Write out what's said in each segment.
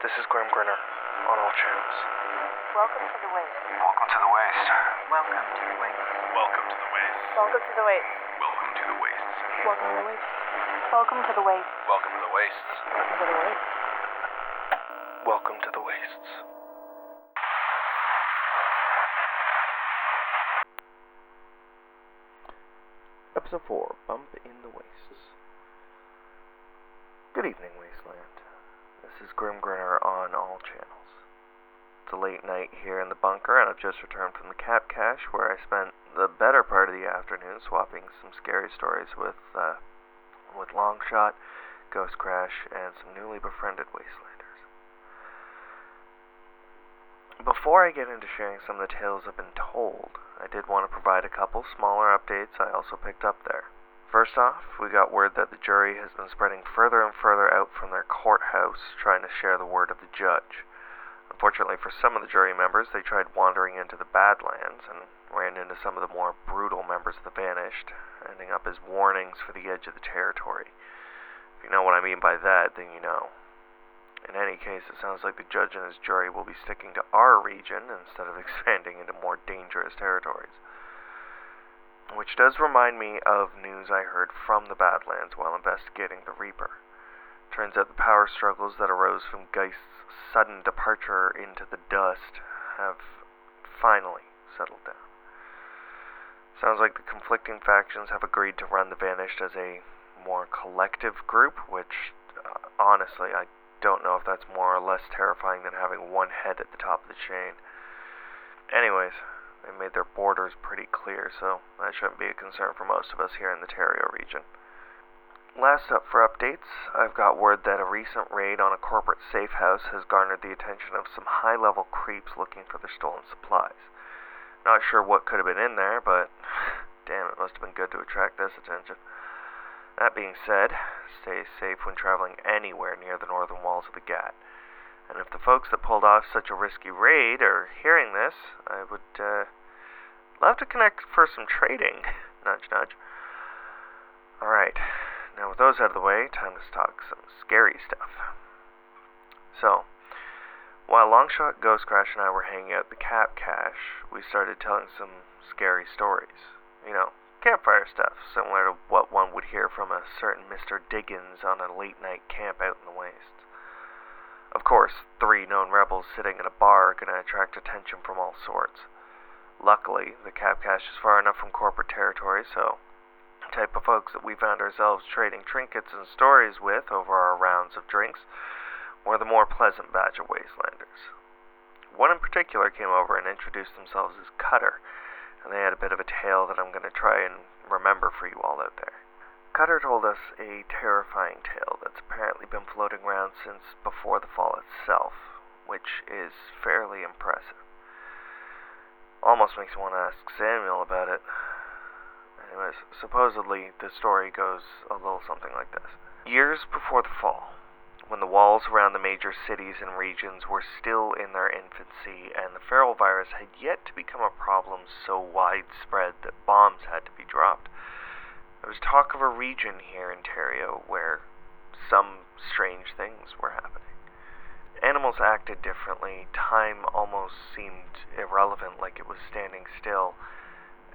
This is Grimm Grinner on all channels. Welcome to the waste. Welcome to the waste. Welcome to the waste. Welcome to the waste. Welcome to the waste. Welcome to the waste. Welcome to the waste. Welcome to the waste. Welcome to the waste. Welcome to the waste. Welcome to the wastes. Episode 4, Bump in the Wastes. Good evening, Wasteland. This is Grimm Grinner on all channels. It's a late night here in the bunker, and I've just returned from the Cap Cache, where I spent the better part of the afternoon swapping some scary stories with Longshot, Ghost Crash, and some newly befriended Wastelanders. Before I get into sharing some of the tales I've been told, I did want to provide a couple smaller updates I also picked up there. First off, we got word that the jury has been spreading further and further out from their courthouse, trying to share the word of the judge. Unfortunately for some of the jury members, they tried wandering into the Badlands and ran into some of the more brutal members of the Vanished, ending up as warnings for the edge of the territory. If you know what I mean by that, then you know. In any case, it sounds like the judge and his jury will be sticking to our region instead of expanding into more dangerous territories. Which does remind me of news I heard from the Badlands while investigating the Reaper. Turns out the power struggles that arose from Geist's sudden departure into the dust have finally settled down. Sounds like the conflicting factions have agreed to run the Vanished as a more collective group, which, honestly, I don't know if that's more or less terrifying than having one head at the top of the chain. Anyways, they made their borders pretty clear, so that shouldn't be a concern for most of us here in the Terrio region. Last up for updates, I've got word that a recent raid on a corporate safe house has garnered the attention of some high-level creeps looking for their stolen supplies. Not sure what could have been in there, but damn, it must have been good to attract this attention. That being said, stay safe when traveling anywhere near the northern walls of the Gat. And if the folks that pulled off such a risky raid are hearing this, I would love to connect for some trading. Nudge, nudge. Alright, now with those out of the way, time to talk some scary stuff. So, while Longshot, Ghost Crash, and I were hanging out at the Cap Cache, we started telling some scary stories. You know, campfire stuff, similar to what one would hear from a certain Mr. Diggins on a late-night camp out in the wastes. Of course, 3 known rebels sitting in a bar are going to attract attention from all sorts. Luckily, the Cap Cache is far enough from corporate territory, so the type of folks that we found ourselves trading trinkets and stories with over our rounds of drinks were the more pleasant batch of Wastelanders. One in particular came over and introduced themselves as Cutter, and they had a bit of a tale that I'm going to try and remember for you all out there. Cutter told us a terrifying tale that's apparently been floating around since before the fall itself, which is fairly impressive. Almost makes me want to ask Samuel about it. Anyways, supposedly the story goes a little something like this. Years before the fall, when the walls around the major cities and regions were still in their infancy and the feral virus had yet to become a problem so widespread that bombs had to be dropped, there was talk of a region here in Terrio where some strange things were happening. Animals acted differently, time almost seemed irrelevant, like it was standing still,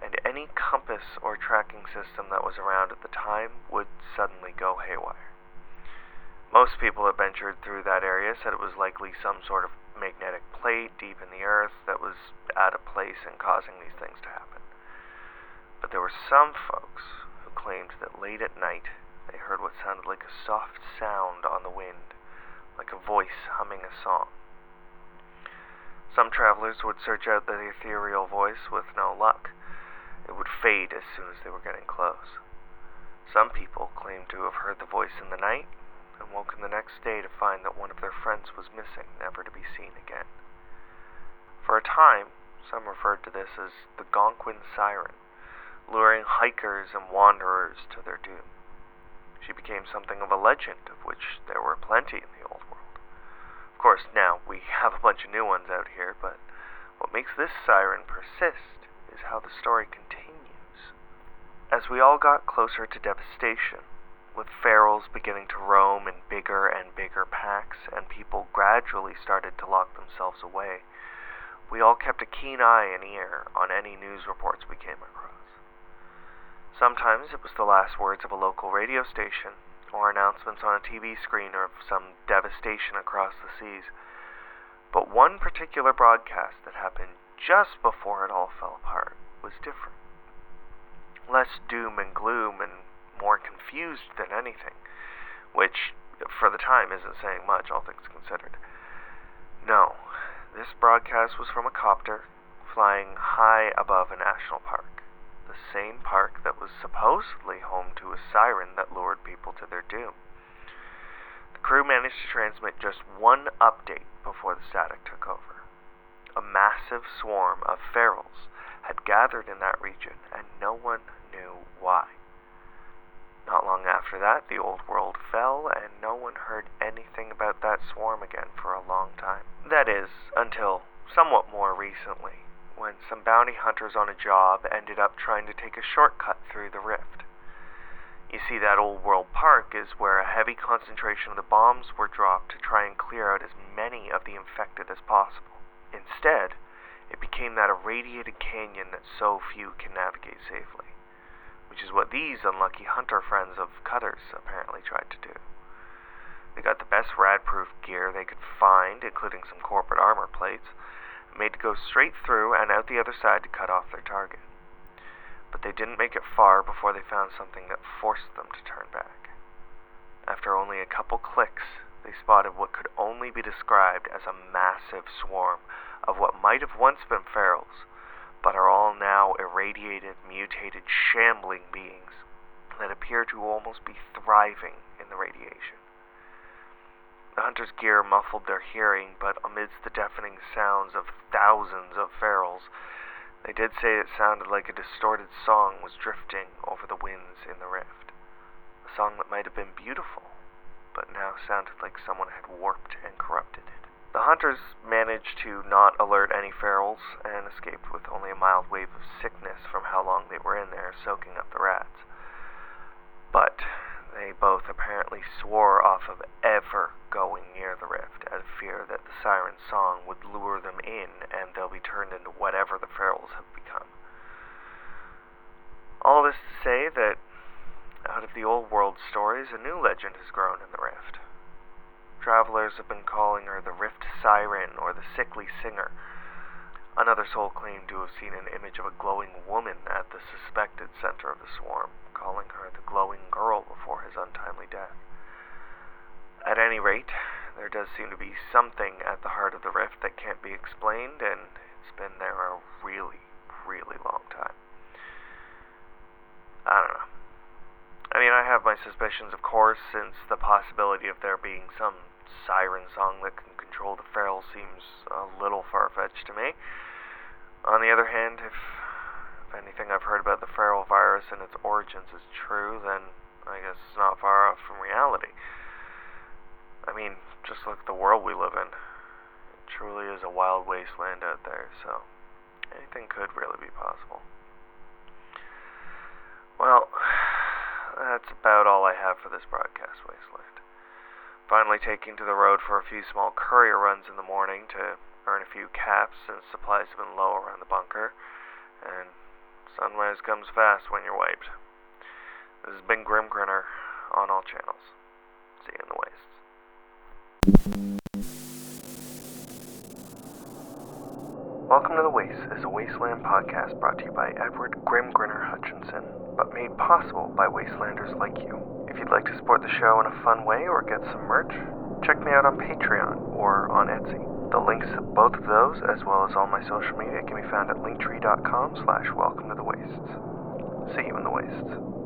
and any compass or tracking system that was around at the time would suddenly go haywire. Most people that ventured through that area said it was likely some sort of magnetic plate deep in the earth that was out of place and causing these things to happen. But there were some folks who claimed that late at night they heard what sounded like a soft sound on the wind, like a voice humming a song. Some travelers would search out the ethereal voice with no luck. It would fade as soon as they were getting close. Some people claimed to have heard the voice in the night and woken the next day to find that one of their friends was missing, never to be seen again. For a time, some referred to this as the Gonquin Siren, luring hikers and wanderers to their doom. She became something of a legend, of which there were plenty in the old world. Of course, now we have a bunch of new ones out here, but what makes this siren persist is how the story continues. As we all got closer to devastation, with ferals beginning to roam in bigger and bigger packs, and people gradually started to lock themselves away, we all kept a keen eye and ear on any news reports we came across. Sometimes it was the last words of a local radio station, or announcements on a TV screen of some devastation across the seas. But one particular broadcast that happened just before it all fell apart was different. Less doom and gloom and more confused than anything, which, for the time, isn't saying much, all things considered. No, this broadcast was from a copter flying high above a national park, the same park that was supposedly home to a siren that lured people to their doom. The crew managed to transmit just one update before the static took over. A massive swarm of ferals had gathered in that region, and no one knew why. Not long after that, the old world fell, and no one heard anything about that swarm again for a long time. That is, until somewhat more recently, when some bounty hunters on a job ended up trying to take a shortcut through the rift. You see, that old world park is where a heavy concentration of the bombs were dropped to try and clear out as many of the infected as possible. Instead, it became that irradiated canyon that so few can navigate safely, which is what these unlucky hunter friends of Cutters apparently tried to do. They got the best rad-proof gear they could find, including some corporate armor plates, made to go straight through and out the other side to cut off their target. But they didn't make it far before they found something that forced them to turn back. After only a couple clicks, they spotted what could only be described as a massive swarm of what might have once been ferals, but are all now irradiated, mutated, shambling beings that appear to almost be thriving in the radiation. The hunter's gear muffled their hearing, but amidst the deafening sounds of thousands of ferals, they did say it sounded like a distorted song was drifting over the winds in the rift. A song that might have been beautiful, but now sounded like someone had warped and corrupted it. The hunters managed to not alert any ferals and escaped with only a mild wave of sickness from how long they were in there soaking up the rats. But they both apparently swore off of ever going near the rift out of fear that the siren song would lure them in and they'll be turned into whatever the ferals have become. All this to say that out of the old world stories, a new legend has grown in the rift. Travelers have been calling her the Rift Siren or the Sickly Singer. Another soul claimed to have seen an image of a glowing woman at the suspected center of the swarm, calling her the glowing girl before his untimely death. At any rate, there does seem to be something at the heart of the rift that can't be explained, and it's been there a really, really long time. I don't know. I mean, I have my suspicions, of course, since the possibility of there being some siren song that can control the feral seems a little far-fetched to me. On the other hand, if anything I've heard about the feral virus and its origins is true, then I guess it's not far off from reality. I mean, just look at the world we live in. It truly is a wild wasteland out there, so anything could really be possible. Well, that's about all I have for this broadcast wasteland. Finally taking to the road for a few small courier runs in the morning to earn a few caps since supplies have been low around the bunker, and sunrise comes fast when you're wiped. This has been Grimm Grinner on all channels. See you in the wastes. Welcome to The Wastes is a Wasteland podcast brought to you by Edward Grimm Grinner Hutchinson, but made possible by Wastelanders like you. If you'd like to support the show in a fun way or get some merch, check me out on Patreon or on Etsy. The links to both of those, as well as all my social media, can be found at linktree.com/welcome to the wastes. See you in the wastes.